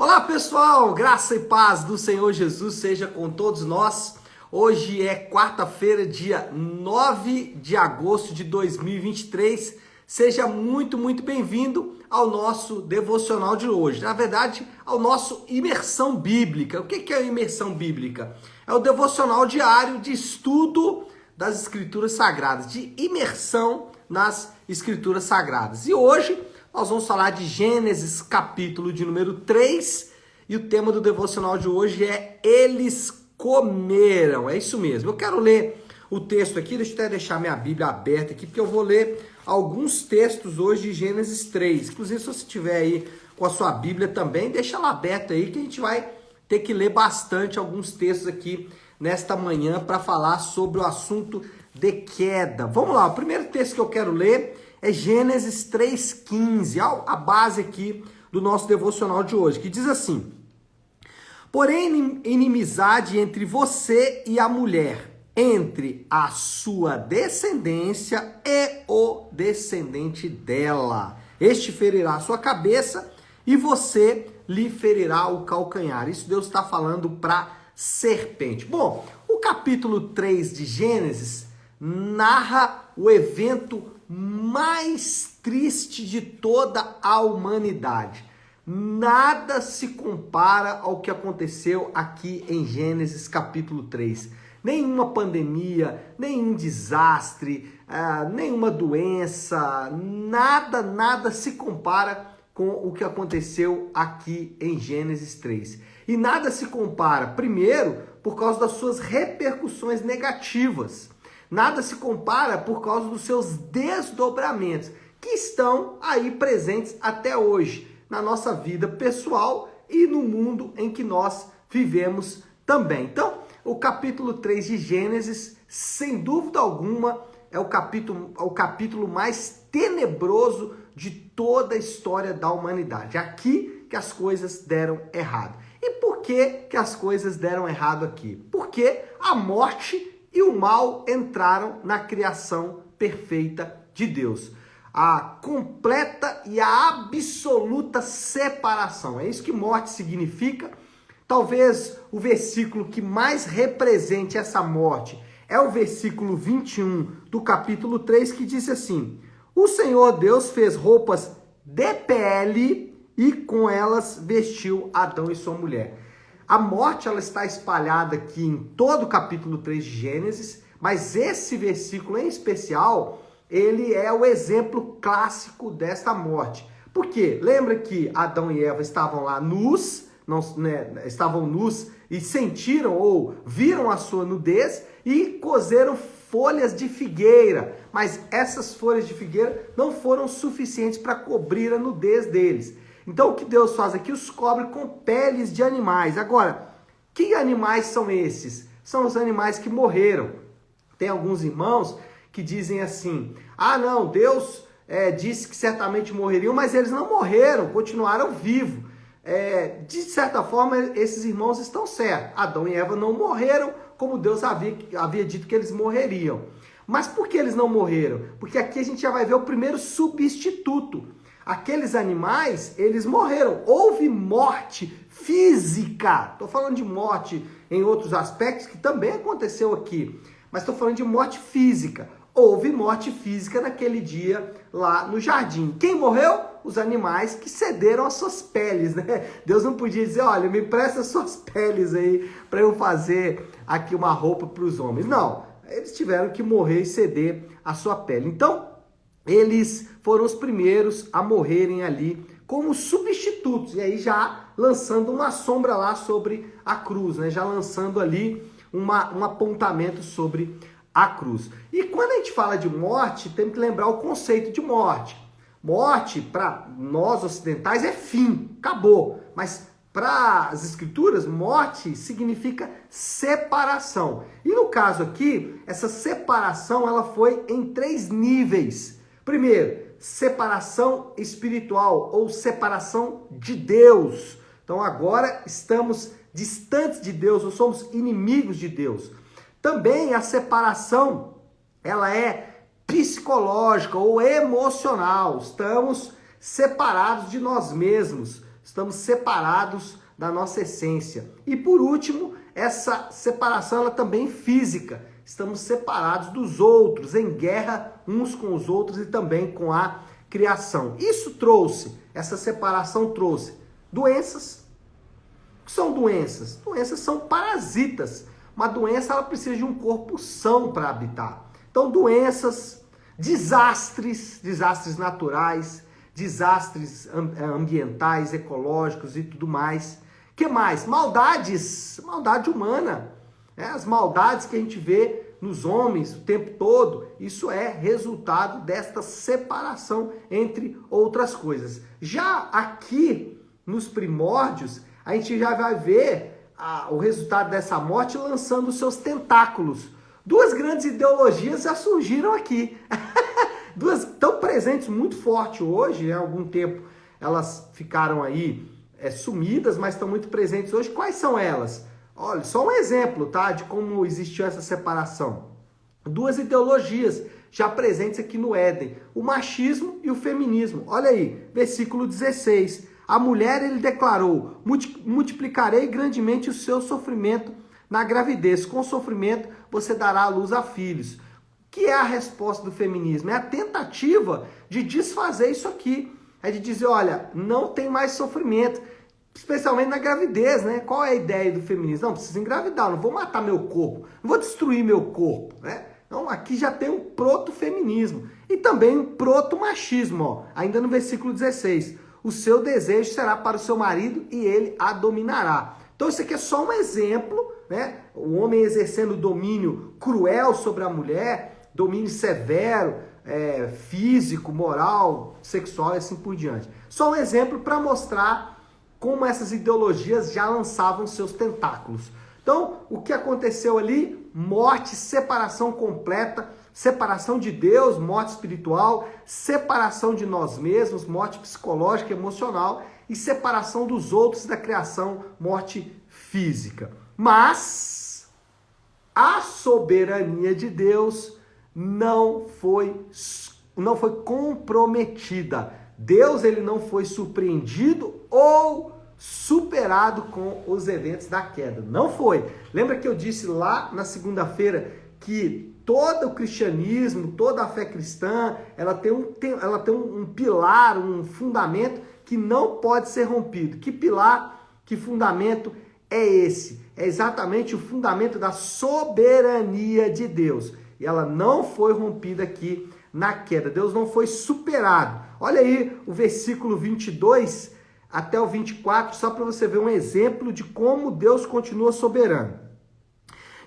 Olá pessoal, graça e paz do Senhor Jesus seja com todos nós. Hoje é quarta-feira, dia 9 de agosto de 2023. Seja muito bem-vindo ao nosso devocional de hoje. Na verdade, ao nosso imersão bíblica. O que é a imersão bíblica? É o devocional diário de estudo das Escrituras Sagradas, de imersão nas Escrituras Sagradas. E hoje nós vamos falar de Gênesis, capítulo de número 3, e o tema do devocional de hoje é Eles comeram. É isso mesmo. Eu quero ler o texto aqui, deixa eu até deixar minha Bíblia aberta aqui, porque eu vou ler alguns textos hoje de Gênesis 3. Inclusive, se você estiver aí com a sua Bíblia também, deixa ela aberta aí, que a gente vai ter que ler bastante alguns textos aqui nesta manhã para falar sobre o assunto de queda. Vamos lá, o primeiro texto que eu quero ler é Gênesis 3,15, a base aqui do nosso devocional de hoje, que diz assim: porém, inimizade entre você e a mulher, entre a sua descendência e o descendente dela. Este ferirá a sua cabeça e você lhe ferirá o calcanhar. Isso Deus está falando para serpente. Bom, o capítulo 3 de Gênesis narra o evento mais triste de toda a humanidade. Nada se compara ao que aconteceu aqui em Gênesis capítulo 3. Nenhuma pandemia, nenhum desastre, nenhuma doença, nada se compara com o que aconteceu aqui em Gênesis 3. E nada se compara, primeiro, por causa das suas repercussões negativas. Nada se compara por causa dos seus desdobramentos, que estão aí presentes até hoje, na nossa vida pessoal e no mundo em que nós vivemos também. Então, o capítulo 3 de Gênesis, sem dúvida alguma, é o capítulo mais tenebroso de toda a história da humanidade. Aqui que as coisas deram errado. E por que as coisas deram errado aqui? Porque a morte e o mal entraram na criação perfeita de Deus. A completa e a absoluta separação. É isso que morte significa. Talvez o versículo que mais represente essa morte é o versículo 21 do capítulo 3, que diz assim: o Senhor Deus fez roupas de pele e com elas vestiu Adão e sua mulher. A morte ela está espalhada aqui em todo o capítulo 3 de Gênesis, mas esse versículo em especial, ele é o exemplo clássico desta morte. Por quê? Lembra que Adão e Eva estavam lá nus, estavam nus e sentiram ou viram a sua nudez e cozeram folhas de figueira, mas essas folhas de figueira não foram suficientes para cobrir a nudez deles. Então o que Deus faz aqui? Os cobre com peles de animais. Agora, que animais são esses? São os animais que morreram. Tem alguns irmãos que dizem assim: ah não, Deus disse que certamente morreriam, mas eles não morreram, continuaram vivos. De certa forma, esses irmãos estão certos. Adão e Eva não morreram, como Deus havia dito que eles morreriam. Mas por que eles não morreram? Porque aqui a gente já vai ver o primeiro substituto. Aqueles animais, eles morreram. Houve morte física. Estou falando de morte em outros aspectos que também aconteceu aqui. Mas estou falando de morte física. Houve morte física naquele dia lá no jardim. Quem morreu? Os animais que cederam as suas peles, né? Deus não podia dizer: olha, me presta as suas peles aí para eu fazer aqui uma roupa para os homens. Não, eles tiveram que morrer e ceder a sua pele. Então, eles foram os primeiros a morrerem ali como substitutos. E aí já lançando uma sombra lá sobre a cruz, né? Já lançando ali um apontamento sobre a cruz. E quando a gente fala de morte, tem que lembrar o conceito de morte. Morte, para nós ocidentais, é fim, acabou. Mas para as escrituras, morte significa separação. E no caso aqui, essa separação ela foi em 3 níveis. Primeiro, separação espiritual ou separação de Deus. Então agora estamos distantes de Deus, ou somos inimigos de Deus. Também a separação, ela é psicológica ou emocional. Estamos separados de nós mesmos. estamos separados da nossa essência. E por último, essa separação ela também é física. Estamos separados dos outros, em guerra uns com os outros e também com a criação. Essa separação trouxe doenças. O que são doenças? Doenças são parasitas. Uma doença ela precisa de um corpo são para habitar. Então, doenças, desastres naturais, desastres ambientais, ecológicos e tudo mais. Que mais? Maldade humana. As maldades que a gente vê nos homens o tempo todo, isso é resultado desta separação entre outras coisas. Já aqui nos primórdios, a gente já vai ver o resultado dessa morte lançando seus tentáculos. Duas grandes ideologias já surgiram aqui. Duas tão presentes muito forte hoje, há algum tempo elas ficaram aí sumidas, mas estão muito presentes hoje. Quais são elas? Olha, só um exemplo, tá, de como existiu essa separação. Duas ideologias já presentes aqui no Éden, o machismo e o feminismo. Olha aí, versículo 16. A mulher, ele declarou, multiplicarei grandemente o seu sofrimento na gravidez. Com sofrimento, você dará à luz a filhos. O que é a resposta do feminismo? É a tentativa de desfazer isso aqui. É de dizer, olha, não tem mais sofrimento. Especialmente na gravidez, né? Qual é a ideia do feminismo? Não, preciso engravidar, não vou matar meu corpo, não vou destruir meu corpo, né? Então aqui já tem um proto-feminismo e também um proto-machismo, ó. Ainda no versículo 16. O seu desejo será para o seu marido e ele a dominará. Então isso aqui é só um exemplo, né? O homem exercendo domínio cruel sobre a mulher, domínio severo, físico, moral, sexual e assim por diante. Só um exemplo para mostrar como essas ideologias já lançavam seus tentáculos. Então, o que aconteceu ali? Morte, separação completa, separação de Deus, morte espiritual, separação de nós mesmos, morte psicológica, emocional e separação dos outros da criação, morte física. Mas a soberania de Deus não foi comprometida. Deus ele não foi surpreendido ou superado com os eventos da queda. Não foi. Lembra que eu disse lá na segunda-feira que todo o cristianismo, toda a fé cristã, ela tem um pilar, um fundamento que não pode ser rompido. Que pilar, que fundamento é esse? É exatamente o fundamento da soberania de Deus. E ela não foi rompida aqui na queda. Deus não foi superado. Olha aí o versículo 22 até o 24, só para você ver um exemplo de como Deus continua soberano.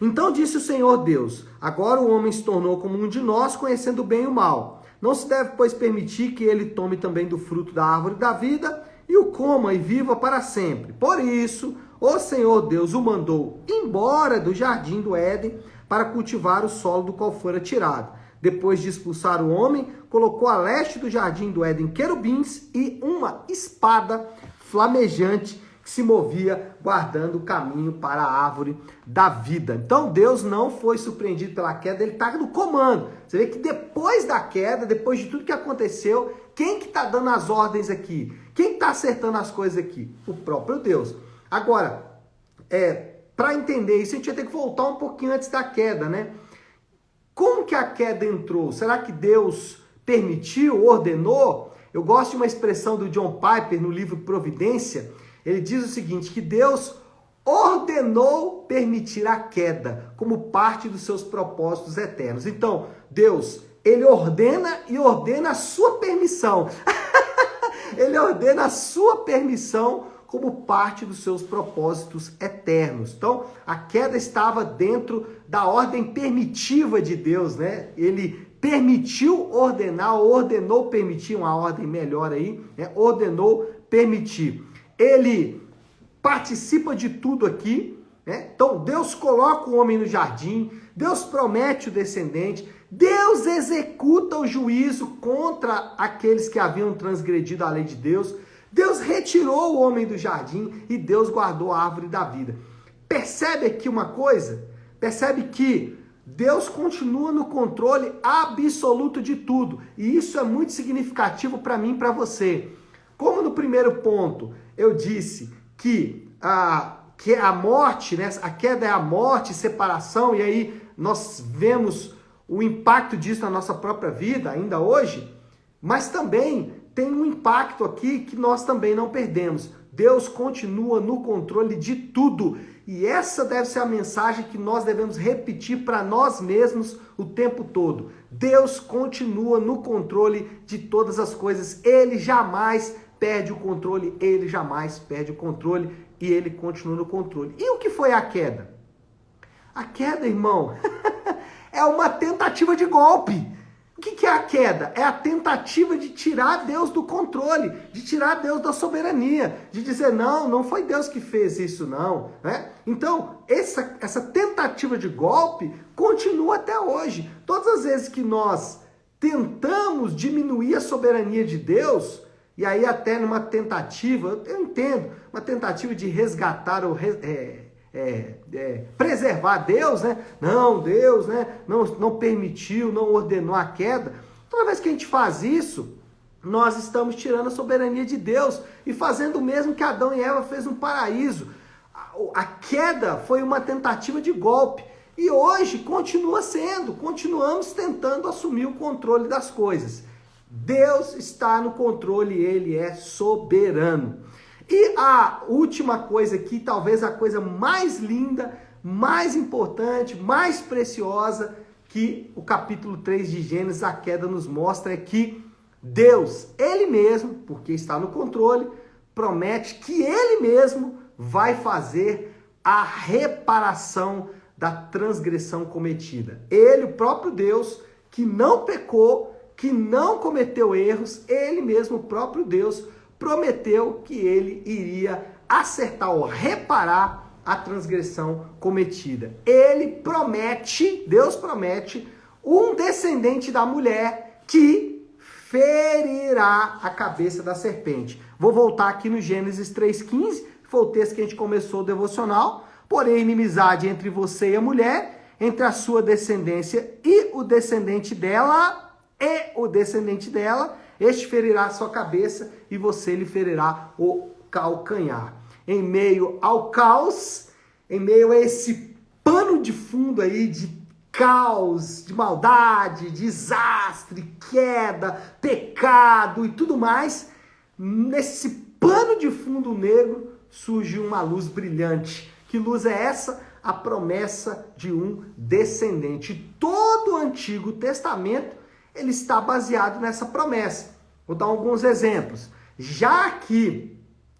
Então disse o Senhor Deus, agora o homem se tornou como um de nós, conhecendo o bem e o mal. Não se deve, pois, permitir que ele tome também do fruto da árvore da vida e o coma e viva para sempre. Por isso, o Senhor Deus o mandou embora do jardim do Éden para cultivar o solo do qual fora tirado. Depois de expulsar o homem, colocou a leste do jardim do Éden querubins e uma espada flamejante que se movia guardando o caminho para a árvore da vida. Então Deus não foi surpreendido pela queda, ele está no comando. Você vê que depois da queda, depois de tudo que aconteceu, quem que está dando as ordens aqui? Quem está acertando as coisas aqui? O próprio Deus. Agora, para entender isso, a gente vai ter que voltar um pouquinho antes da queda, né? Como que a queda entrou? Será que Deus permitiu, ordenou? Eu gosto de uma expressão do John Piper no livro Providência. Ele diz o seguinte, que Deus ordenou permitir a queda como parte dos seus propósitos eternos. Então, Deus, ele ordena e ordena a sua permissão. Ele ordena a sua permissão como parte dos seus propósitos eternos. Então, a queda estava dentro da ordem permitiva de Deus, né? Ele permitiu ordenar, ordenou permitir, uma ordem melhor aí, né? Ordenou permitir. Ele participa de tudo aqui, né? Então, Deus coloca o homem no jardim, Deus promete o descendente, Deus executa o juízo contra aqueles que haviam transgredido a lei de Deus, Deus retirou o homem do jardim e Deus guardou a árvore da vida. Percebe aqui uma coisa? Percebe que Deus continua no controle absoluto de tudo. E isso é muito significativo para mim e para você. Como no primeiro ponto eu disse que a morte, né, a queda é a morte, separação, e aí nós vemos o impacto disso na nossa própria vida, ainda hoje, mas também tem um impacto aqui que nós também não perdemos. Deus continua no controle de tudo. E essa deve ser a mensagem que nós devemos repetir para nós mesmos o tempo todo. Deus continua no controle de todas as coisas. Ele jamais perde o controle, ele jamais perde o controle e ele continua no controle. E o que foi a queda? A queda, irmão, é uma tentativa de golpe. O que é a queda? É a tentativa de tirar Deus do controle, de tirar Deus da soberania, de dizer, não foi Deus que fez isso, não. Né? Então, essa tentativa de golpe continua até hoje. Todas as vezes que nós tentamos diminuir a soberania de Deus, e aí até numa tentativa, eu entendo, uma tentativa de resgatar ou preservar Deus, né? Não, Deus, né? Não permitiu, não ordenou a queda. Toda vez que a gente faz isso, nós estamos tirando a soberania de Deus e fazendo o mesmo que Adão e Eva fez no paraíso. A queda foi uma tentativa de golpe e hoje continua sendo, continuamos tentando assumir o controle das coisas. Deus está no controle, ele é soberano. E a última coisa aqui, talvez a coisa mais linda, mais importante, mais preciosa que o capítulo 3 de Gênesis, a queda, nos mostra é que Deus, ele mesmo, porque está no controle, promete que ele mesmo vai fazer a reparação da transgressão cometida. Ele, o próprio Deus, que não pecou, que não cometeu erros, ele mesmo, o próprio Deus, prometeu que ele iria acertar ou reparar a transgressão cometida. Ele promete, Deus promete, um descendente da mulher que ferirá a cabeça da serpente. Vou voltar aqui no Gênesis 3,15, foi o texto que a gente começou o devocional. Porém, inimizade entre você e a mulher, entre a sua descendência e o descendente dela, este ferirá a sua cabeça e você lhe ferirá o calcanhar. Em meio ao caos, em meio a esse pano de fundo aí de caos, de maldade, desastre, queda, pecado e tudo mais, nesse pano de fundo negro surge uma luz brilhante. Que luz é essa? A promessa de um descendente. Todo o Antigo Testamento ele está baseado nessa promessa. Vou dar alguns exemplos. Já aqui,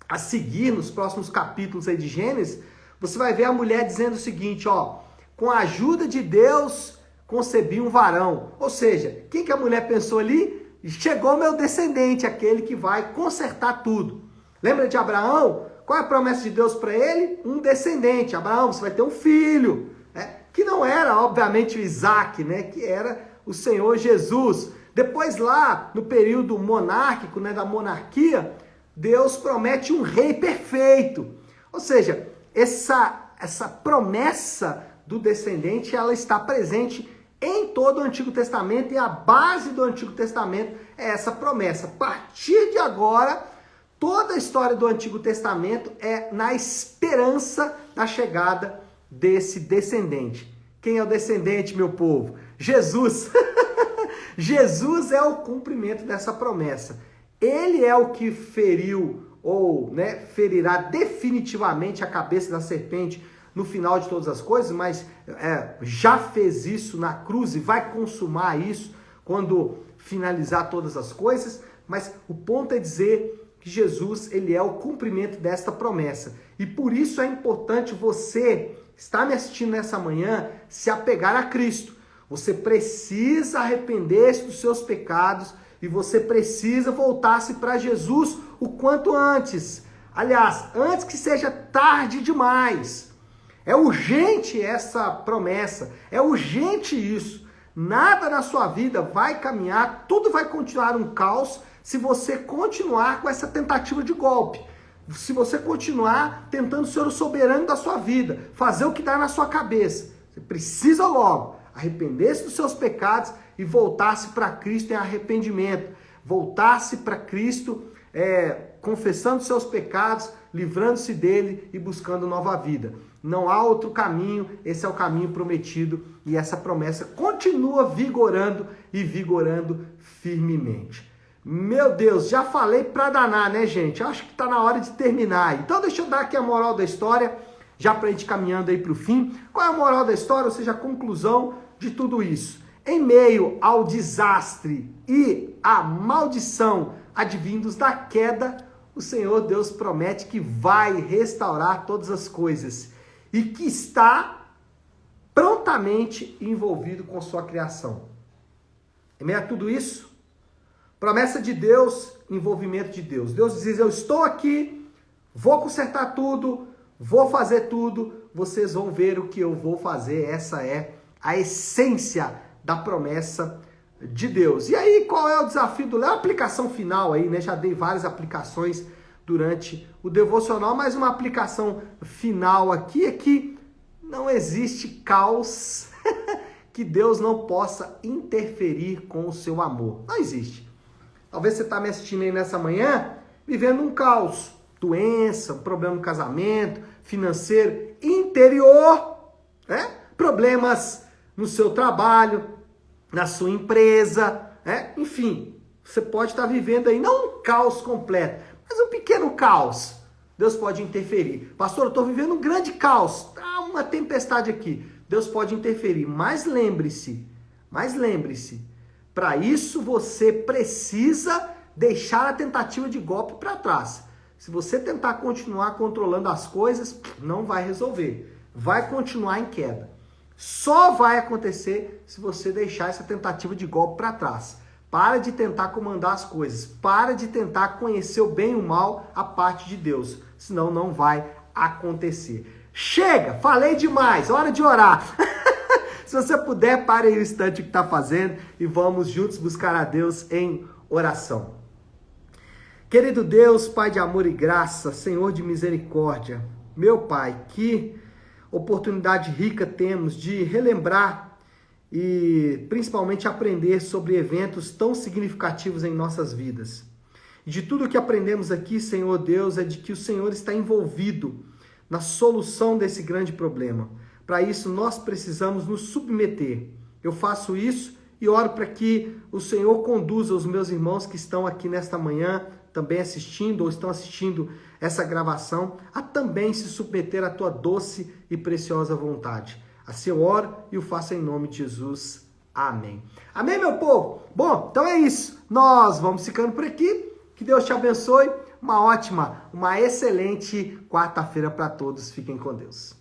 a seguir, nos próximos capítulos aí de Gênesis, você vai ver a mulher dizendo o seguinte, ó, com a ajuda de Deus, concebi um varão. Ou seja, quem que a mulher pensou ali? Chegou meu descendente, aquele que vai consertar tudo. Lembra de Abraão? Qual é a promessa de Deus para ele? Um descendente. Abraão, você vai ter um filho. Né? Que não era, obviamente, o Isaac, né? Que era o Senhor Jesus. Depois lá, no período monárquico, né, da monarquia, Deus promete um rei perfeito. Ou seja, essa promessa do descendente, ela está presente em todo o Antigo Testamento e a base do Antigo Testamento é essa promessa. A partir de agora, toda a história do Antigo Testamento é na esperança da chegada desse descendente. Quem é o descendente, meu povo? Jesus. Jesus é o cumprimento dessa promessa. Ele é o que feriu ou ferirá definitivamente a cabeça da serpente no final de todas as coisas, mas já fez isso na cruz e vai consumar isso quando finalizar todas as coisas. Mas o ponto é dizer que Jesus, ele é o cumprimento desta promessa. E por isso é importante você, está me assistindo nessa manhã, se apegar a Cristo. Você precisa arrepender-se dos seus pecados e você precisa voltar-se para Jesus o quanto antes. Aliás, antes que seja tarde demais. É urgente essa promessa, é urgente isso. Nada na sua vida vai caminhar, tudo vai continuar um caos se você continuar com essa tentativa de golpe. Se você continuar tentando ser o soberano da sua vida, fazer o que dá na sua cabeça. Você precisa logo arrepender-se dos seus pecados e voltar-se para Cristo em arrependimento. Voltar-se para Cristo confessando seus pecados, livrando-se dele e buscando nova vida. Não há outro caminho, esse é o caminho prometido e essa promessa continua vigorando e vigorando firmemente. Meu Deus, já falei pra danar, né, gente? Eu acho que tá na hora de terminar. Então deixa eu dar aqui a moral da história, já pra gente caminhando aí pro fim. Qual é a moral da história, ou seja, a conclusão de tudo isso? Em meio ao desastre e à maldição advindos da queda, o Senhor Deus promete que vai restaurar todas as coisas e que está prontamente envolvido com sua criação. Em meio a tudo isso, promessa de Deus, envolvimento de Deus. Deus diz, eu estou aqui, vou consertar tudo, vou fazer tudo, vocês vão ver o que eu vou fazer. Essa é a essência da promessa de Deus. E aí, qual é o desafio do Léo? A aplicação final aí, né? Já dei várias aplicações durante o devocional, mas uma aplicação final aqui é que não existe caos que Deus não possa interferir com o seu amor. Não existe. Talvez você está me assistindo aí nessa manhã, vivendo um caos. Doença, problema no casamento, financeiro, interior, né? Problemas no seu trabalho, na sua empresa, né? Enfim, você pode estar vivendo aí, não um caos completo, mas um pequeno caos. Deus pode interferir. Pastor, eu estou vivendo um grande caos, tá uma tempestade aqui. Deus pode interferir, mas lembre-se, para isso você precisa deixar a tentativa de golpe para trás. Se você tentar continuar controlando as coisas, não vai resolver. Vai continuar em queda. Só vai acontecer se você deixar essa tentativa de golpe para trás. Para de tentar comandar as coisas. Para de tentar conhecer o bem e o mal a parte de Deus. Senão não vai acontecer. Chega! Falei demais. Hora de orar. Se você puder, pare aí o instante que está fazendo e vamos juntos buscar a Deus em oração. Querido Deus, Pai de amor e graça, Senhor de misericórdia, meu Pai, que oportunidade rica temos de relembrar e principalmente aprender sobre eventos tão significativos em nossas vidas. E de tudo que aprendemos aqui, Senhor Deus, é de que o Senhor está envolvido na solução desse grande problema. Para isso, nós precisamos nos submeter. Eu faço isso e oro para que o Senhor conduza os meus irmãos que estão aqui nesta manhã, também assistindo ou estão assistindo essa gravação, a também se submeter à tua doce e preciosa vontade. Assim eu oro e o faço em nome de Jesus. Amém. Amém, meu povo? Bom, então é isso. Nós vamos ficando por aqui. Que Deus te abençoe. Uma excelente quarta-feira para todos. Fiquem com Deus.